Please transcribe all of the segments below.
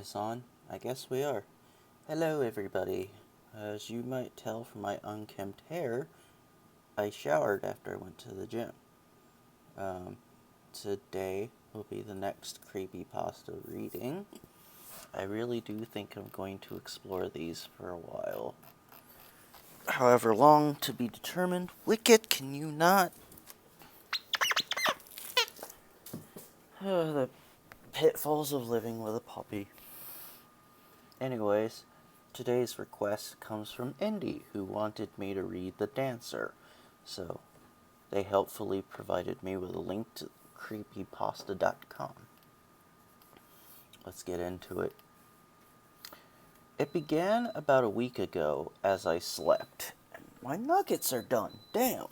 this on? I guess we are. Hello, everybody. As you might tell from my unkempt hair, I showered after I went to the gym. Um, Today will be the next creepypasta reading. I really do think I'm going to explore these for a while. However long to be determined. Wicket, can you not? The pitfalls of living with a puppy. Anyways, today's request comes from Indy, who wanted me to read The Dancer. So, they helpfully provided me with a link to creepypasta.com. Let's get into it. It began about a week ago as I slept. And my nuggets are done. Damn.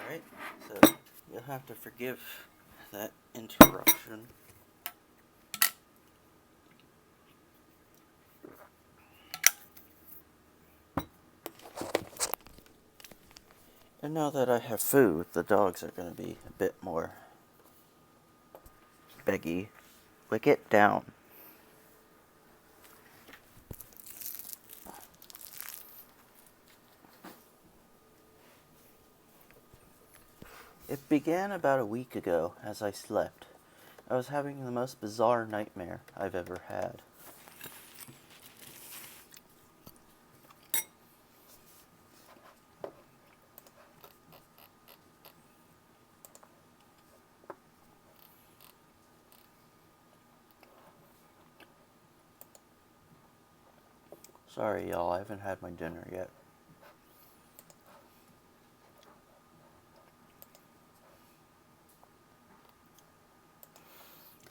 Alright, so you'll have to forgive that interruption. And now that I have food, the dogs are going to be a bit more beggy. Wicket down. It began about a week ago as I slept. I was having the most bizarre nightmare I've ever had. Sorry, y'all, I haven't had my dinner yet.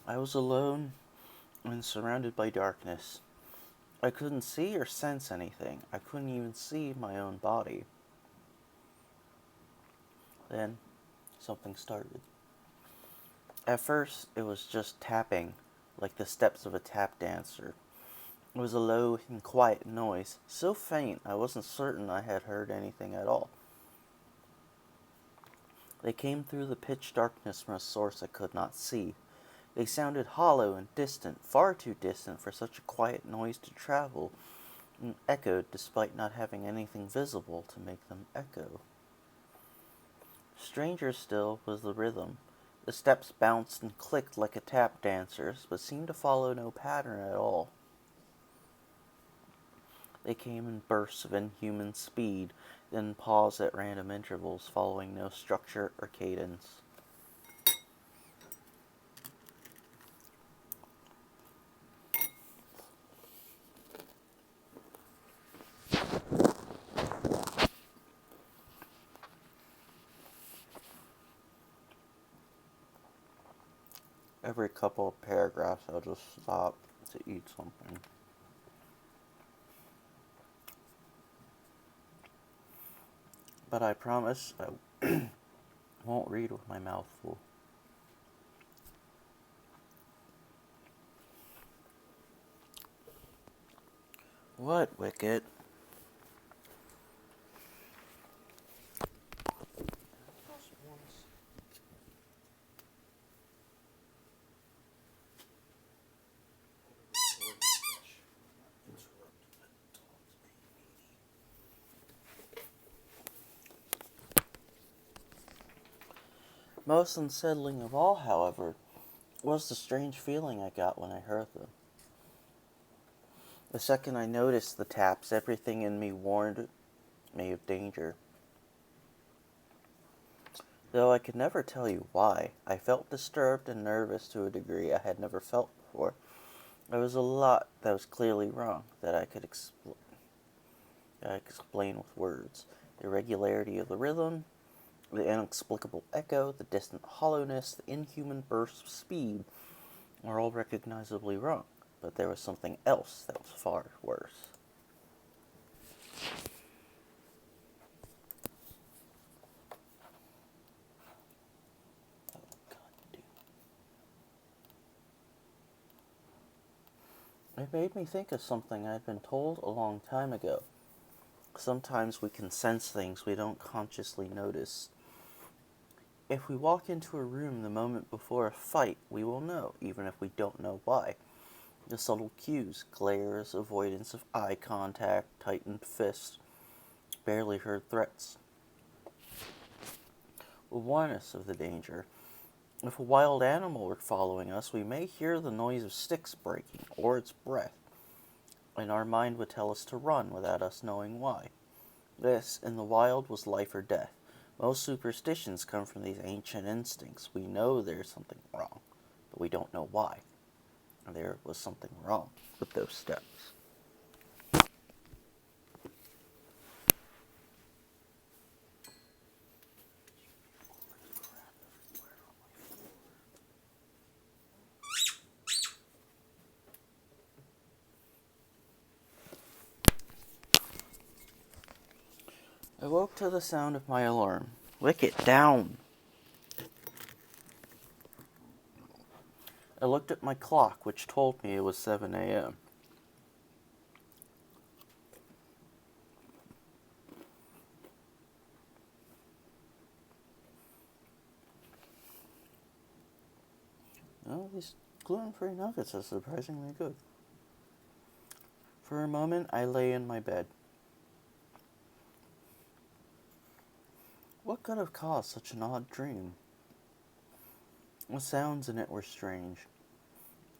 I was alone and surrounded by darkness. I couldn't see or sense anything. I couldn't even see my own body. Then, something started. At first, it was just tapping, like the steps of a tap dancer. It was a low and quiet noise, so faint I wasn't certain I had heard anything at all. They came through the pitch darkness from a source I could not see. They sounded hollow and distant, far too distant for such a quiet noise to travel, and echoed despite not having anything visible to make them echo. Stranger still was the rhythm. The steps bounced and clicked like a tap dancer's, but seemed to follow no pattern at all. They came in bursts of inhuman speed, then paused at random intervals, following no structure or cadence. Every couple of paragraphs, I'll just stop to eat something. But I promise I won't read with my mouth full. What, Wicket? Most unsettling of all, however, was the strange feeling I got when I heard them. The second I noticed the taps, everything in me warned me of danger. Though I could never tell you why, I felt disturbed and nervous to a degree I had never felt before. There was a lot that was clearly wrong that I could explain with words. The irregularity of the rhythm, the inexplicable echo, the distant hollowness, the inhuman bursts of speed were all recognizably wrong. But there was something else that was far worse. Oh, God, dude. It made me think of something I'd been told a long time ago. Sometimes we can sense things we don't consciously notice. If we walk into a room the moment before a fight, we will know, even if we don't know why. The subtle cues, glares, avoidance of eye contact, tightened fists, barely heard threats will warn us of the danger. If a wild animal were following us, we may hear the noise of sticks breaking or its breath, and our mind would tell us to run without us knowing why. This, in the wild, was life or death. Most superstitions come from these ancient instincts. We know there's something wrong, but we don't know why. And there was something wrong with those steps. I woke to the sound of my alarm. Wicket, down! I looked at my clock, which told me it was 7 a.m. Oh, these gluten-free nuggets are surprisingly good. For a moment, I lay in my bed. What could have caused such an odd dream? The sounds in it were strange.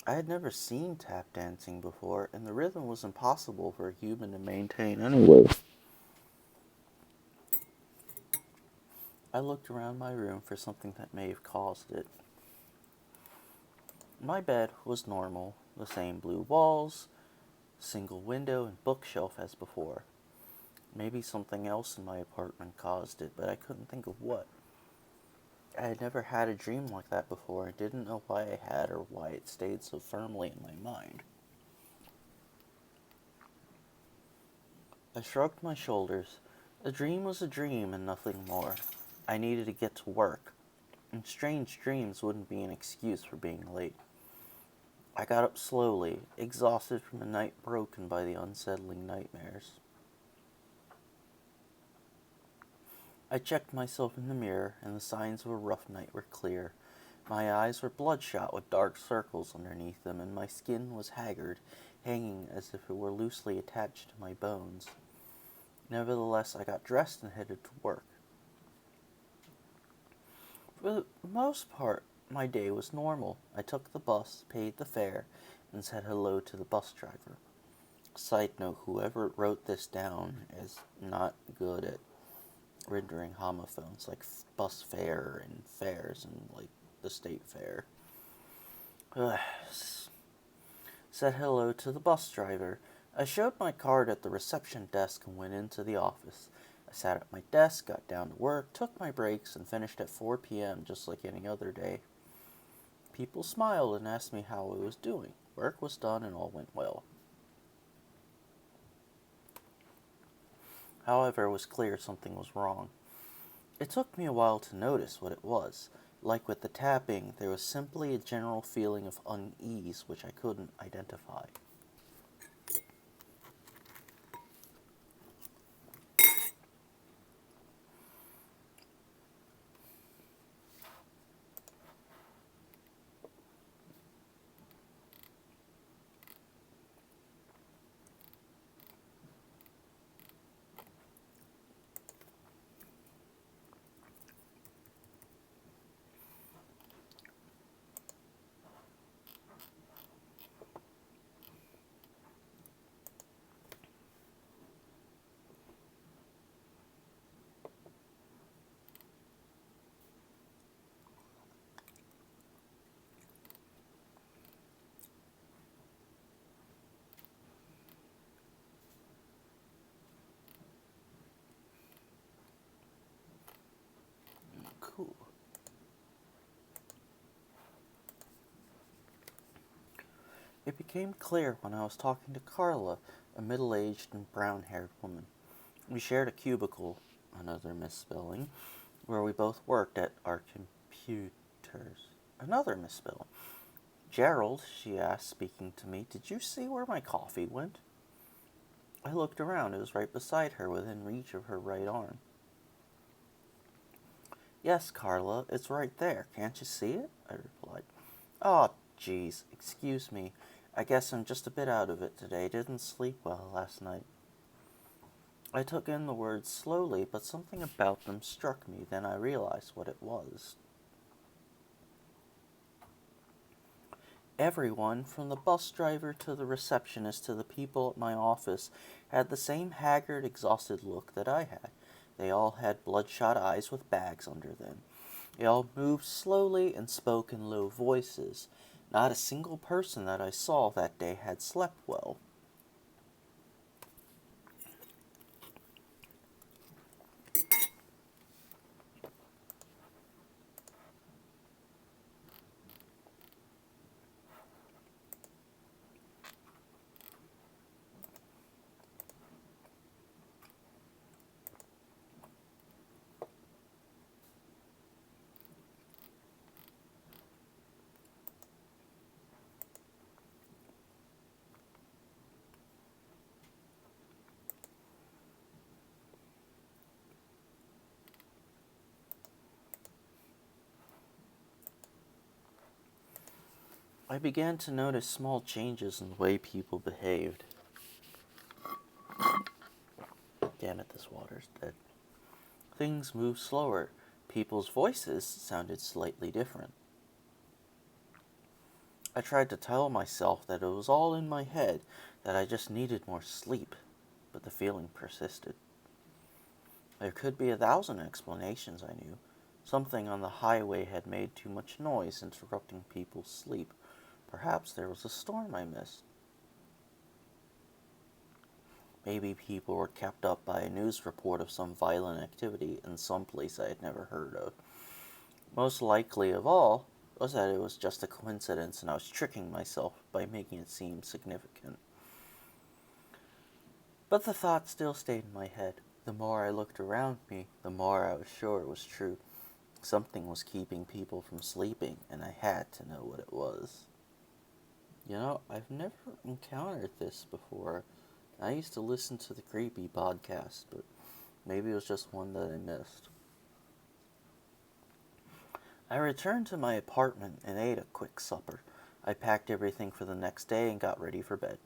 I had never seen tap dancing before, and the rhythm was impossible for a human to maintain anyway. I looked around my room for something that may have caused it. My bed was normal, the same blue walls, single window, and bookshelf as before. Maybe something else in my apartment caused it, but I couldn't think of what. I had never had a dream like that before and didn't know why I had or why it stayed so firmly in my mind. I shrugged my shoulders. A dream was a dream and nothing more. I needed to get to work, and strange dreams wouldn't be an excuse for being late. I got up slowly, exhausted from a night broken by the unsettling nightmares. I checked myself in the mirror, and the signs of a rough night were clear. My eyes were bloodshot with dark circles underneath them, and my skin was haggard, hanging as if it were loosely attached to my bones. Nevertheless, I got dressed and headed to work. For the most part, my day was normal. I took the bus, paid the fare, and said hello to the bus driver. Side note, whoever wrote this down is not good at rendering homophones like bus fare and fares and like the state fair. Said hello to the bus driver. I showed my card at the reception desk and went into the office. I sat at my desk, got down to work, took my breaks, and finished at 4 p.m. just like any other day. People smiled and asked me how I was doing. Work was done and all went well. However, it was clear something was wrong. It took me a while to notice what it was. Like with the tapping, there was simply a general feeling of unease which I couldn't identify. Cool. It became clear when I was talking to Carla, a middle-aged and brown-haired woman. We shared a cubicle, another misspelling, where we both worked at our computers. Another misspelling. Gerald, she asked, speaking to me, did you see where my coffee went? I looked around. It was right beside her, within reach of her right arm. Yes, Carla, it's right there. Can't you see it? I replied. Oh, geez, excuse me. I guess I'm just a bit out of it today. Didn't sleep well last night. I took in the words slowly, but something about them struck me. Then I realized what it was. Everyone, from the bus driver to the receptionist to the people at my office, had the same haggard, exhausted look that I had. They all had bloodshot eyes with bags under them. They all moved slowly and spoke in low voices. Not a single person that I saw that day had slept well. I began to notice small changes in the way people behaved. Damn it, this water's dead. Things moved slower. People's voices sounded slightly different. I tried to tell myself that it was all in my head, that I just needed more sleep, but the feeling persisted. There could be 1,000 explanations, I knew. Something on the highway had made too much noise, interrupting people's sleep. Perhaps there was a storm I missed. Maybe people were kept up by a news report of some violent activity in some place I had never heard of. Most likely of all was that it was just a coincidence and I was tricking myself by making it seem significant. But the thought still stayed in my head. The more I looked around me, the more I was sure it was true. Something was keeping people from sleeping, and I had to know what it was. You know, I've never encountered this before. I used to listen to the Creepy podcast, but maybe it was just one that I missed. I returned to my apartment and ate a quick supper. I packed everything for the next day and got ready for bed.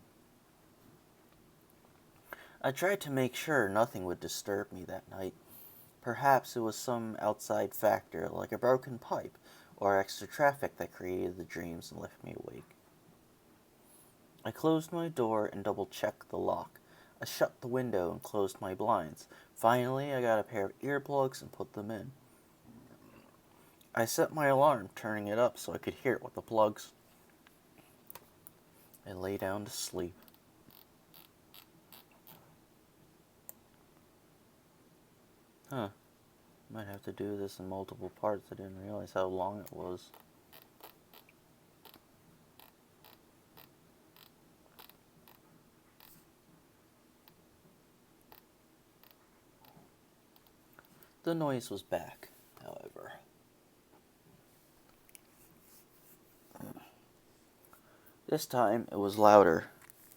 I tried to make sure nothing would disturb me that night. Perhaps it was some outside factor, like a broken pipe, or extra traffic that created the dreams and left me awake. I closed my door and double-checked the lock. I shut the window and closed my blinds. Finally, I got a pair of earplugs and put them in. I set my alarm, turning it up so I could hear it with the plugs. I lay down to sleep. Huh. Might have to do this in multiple parts. I didn't realize how long it was. The noise was back, however. This time it was louder.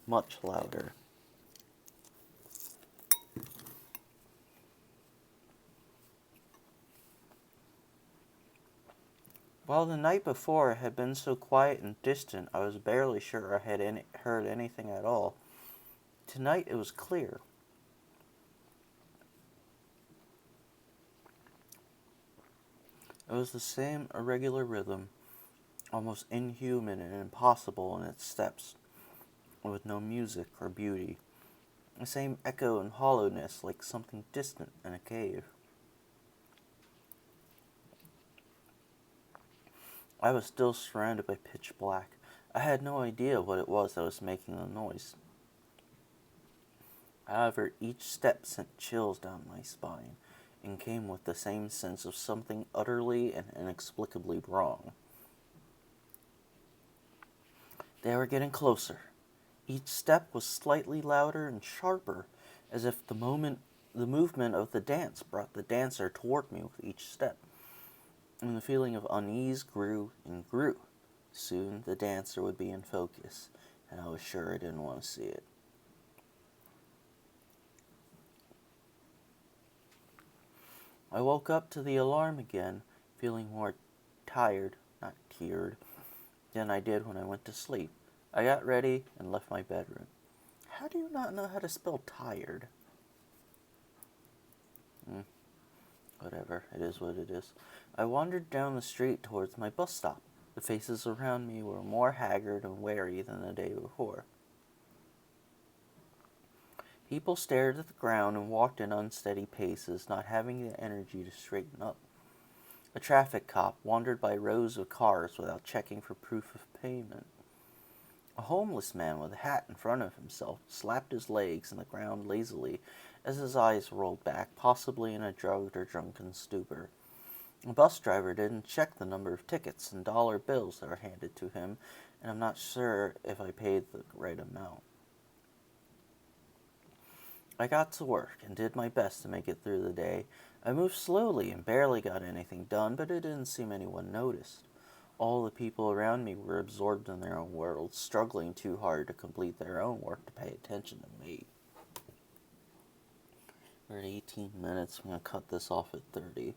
Much louder. While the night before had been so quiet and distant, I was barely sure I had heard anything at all. Tonight it was clear. It was the same irregular rhythm, almost inhuman and impossible in its steps, with no music or beauty. The same echo and hollowness like something distant in a cave. I was still surrounded by pitch black. I had no idea what it was that was making the noise. However, each step sent chills down my spine, and came with the same sense of something utterly and inexplicably wrong. They were getting closer. Each step was slightly louder and sharper, as if the movement of the dance brought the dancer toward me with each step. And the feeling of unease grew and grew. Soon the dancer would be in focus, and I was sure I didn't want to see it. I woke up to the alarm again, feeling more tired, not teared, than I did when I went to sleep. I got ready and left my bedroom. How do you not know how to spell tired? Whatever, it is what it is. I wandered down the street towards my bus stop. The faces around me were more haggard and weary than the day before. People stared at the ground and walked in unsteady paces, not having the energy to straighten up. A traffic cop wandered by rows of cars without checking for proof of payment. A homeless man with a hat in front of himself slapped his legs in the ground lazily as his eyes rolled back, possibly in a drugged or drunken stupor. A bus driver didn't check the number of tickets and dollar bills that were handed to him, and I'm not sure if I paid the right amount. I got to work and did my best to make it through the day. I moved slowly and barely got anything done, but it didn't seem anyone noticed. All the people around me were absorbed in their own worlds, struggling too hard to complete their own work to pay attention to me. We're at 18 minutes. I'm going to cut this off at 30.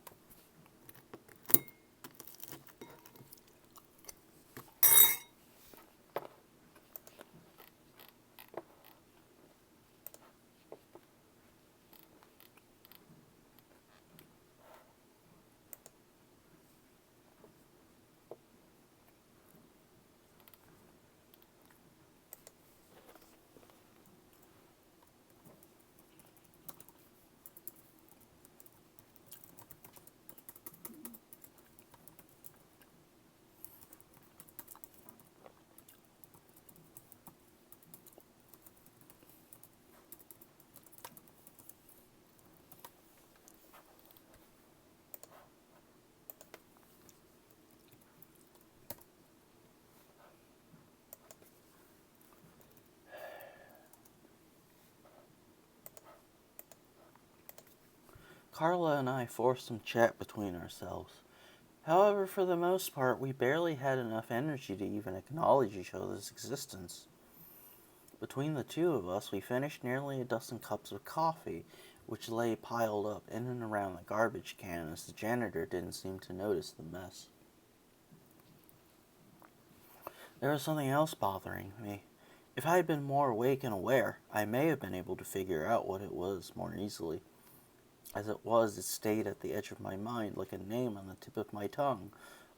Carla and I forced some chat between ourselves. However, for the most part, we barely had enough energy to even acknowledge each other's existence. Between the two of us, we finished nearly a dozen cups of coffee, which lay piled up in and around the garbage can as the janitor didn't seem to notice the mess. There was something else bothering me. If I had been more awake and aware, I may have been able to figure out what it was more easily. As it was, it stayed at the edge of my mind like a name on the tip of my tongue,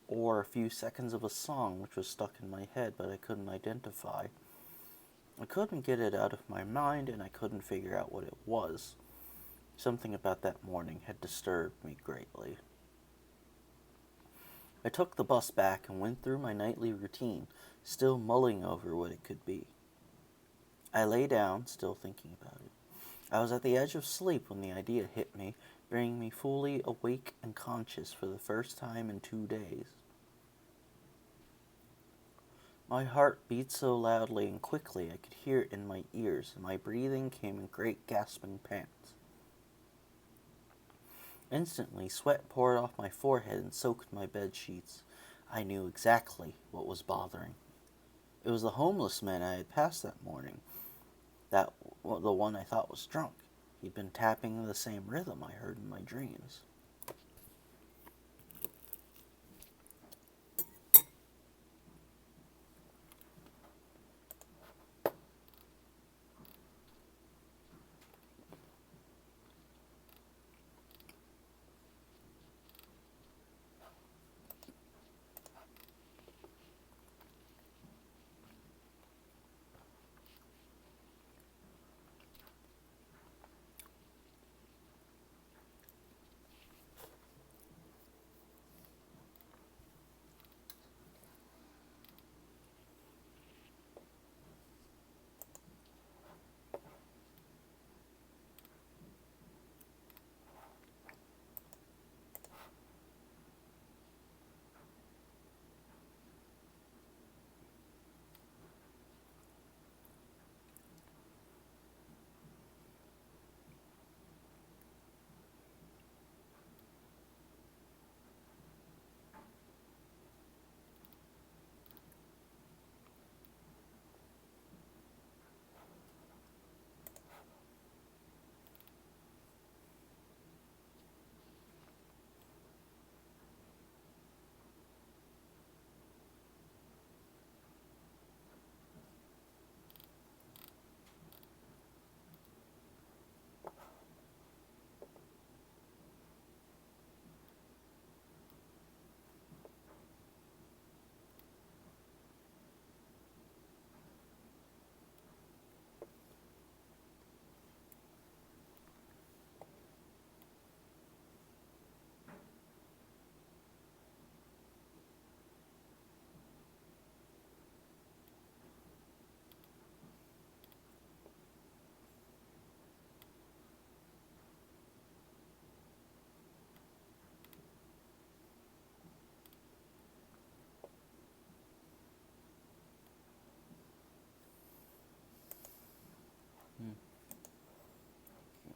or a few seconds of a song which was stuck in my head but I couldn't identify. I couldn't get it out of my mind, and I couldn't figure out what it was. Something about that morning had disturbed me greatly. I took the bus back and went through my nightly routine, still mulling over what it could be. I lay down, still thinking about it. I was at the edge of sleep when the idea hit me, bringing me fully awake and conscious for the first time in 2 days. My heart beat so loudly and quickly I could hear it in my ears, and my breathing came in great gasping pants. Instantly, sweat poured off my forehead and soaked my bed sheets. I knew exactly what was bothering me. It was the homeless man I had passed that morning, the one I thought was drunk. He'd been tapping the same rhythm I heard in my dreams.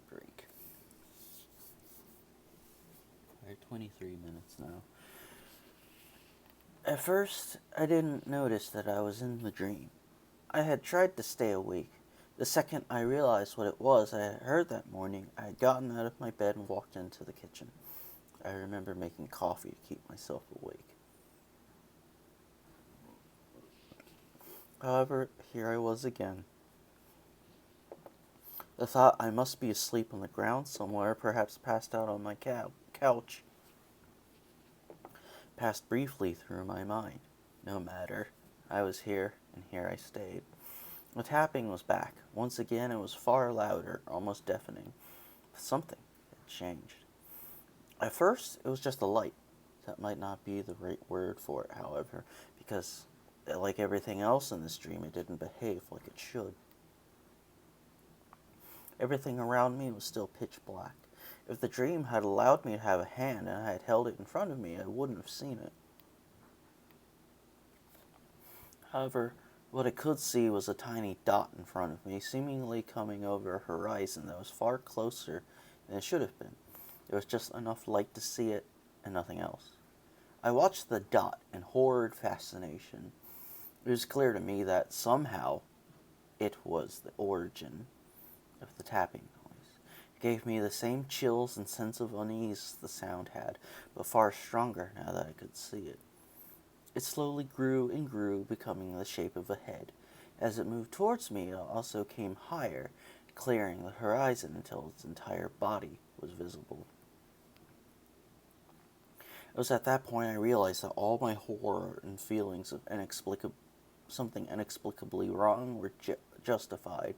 Break. We're at 23 minutes now. At first, I didn't notice that I was in the dream. I had tried to stay awake. The second I realized what it was I had heard that morning, I had gotten out of my bed and walked into the kitchen. I remember making coffee to keep myself awake. However, here I was again. The thought I must be asleep on the ground somewhere, perhaps passed out on my couch, passed briefly through my mind. No matter. I was here, and here I stayed. The tapping was back. Once again, it was far louder, almost deafening. Something had changed. At first, it was just a light. That might not be the right word for it, however, because, like everything else in this dream, it didn't behave like it should. Everything around me was still pitch black. If the dream had allowed me to have a hand and I had held it in front of me, I wouldn't have seen it. However, what I could see was a tiny dot in front of me, seemingly coming over a horizon that was far closer than it should have been. There was just enough light to see it, and nothing else. I watched the dot in horrid fascination. It was clear to me that somehow it was the origin of the tapping noise. It gave me the same chills and sense of unease the sound had, but far stronger now that I could see it. It slowly grew and grew, becoming the shape of a head. As it moved towards me, it also came higher, clearing the horizon until its entire body was visible. It was at that point I realized that all my horror and feelings of something inexplicably wrong were justified.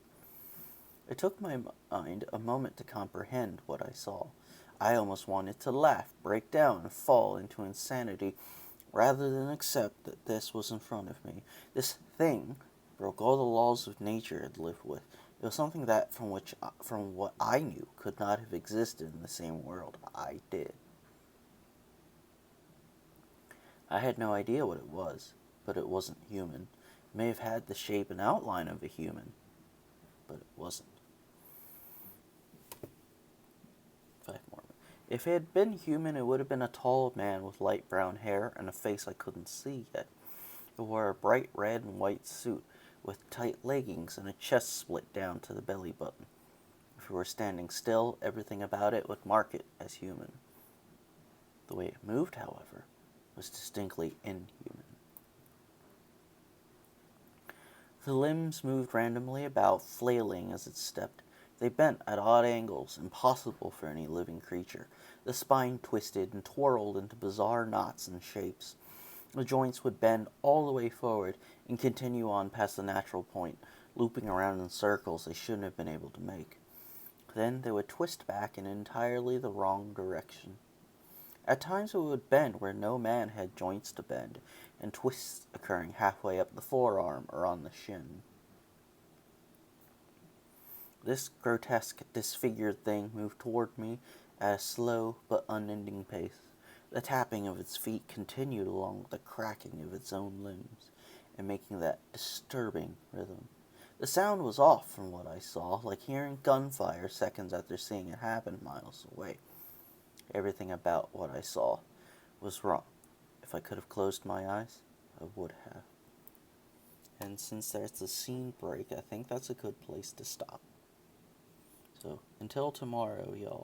It took my mind a moment to comprehend what I saw. I almost wanted to laugh, break down, and fall into insanity rather than accept that this was in front of me. This thing broke all the laws of nature I'd lived with. It was something that, from what I knew, could not have existed in the same world I did. I had no idea what it was, but it wasn't human. It may have had the shape and outline of a human, but it wasn't. 5 more. If it had been human, it would have been a tall man with light brown hair and a face I couldn't see yet. It wore a bright red and white suit with tight leggings and a chest split down to the belly button. If it were standing still, everything about it would mark it as human. The way it moved, however, was distinctly inhuman. The limbs moved randomly about, flailing as it stepped. They bent at odd angles, impossible for any living creature. The spine twisted and twirled into bizarre knots and shapes. The joints would bend all the way forward and continue on past the natural point, looping around in circles they shouldn't have been able to make. Then they would twist back in entirely the wrong direction. At times it would bend where no man had joints to bend, and twists occurring halfway up the forearm or on the shin. This grotesque, disfigured thing moved toward me at a slow but unending pace. The tapping of its feet continued along with the cracking of its own limbs, and making that disturbing rhythm. The sound was off from what I saw, like hearing gunfire seconds after seeing it happen miles away. Everything about what I saw was wrong. If I could have closed my eyes, I would have. And since there's a scene break, I think that's a good place to stop. So, until tomorrow, y'all.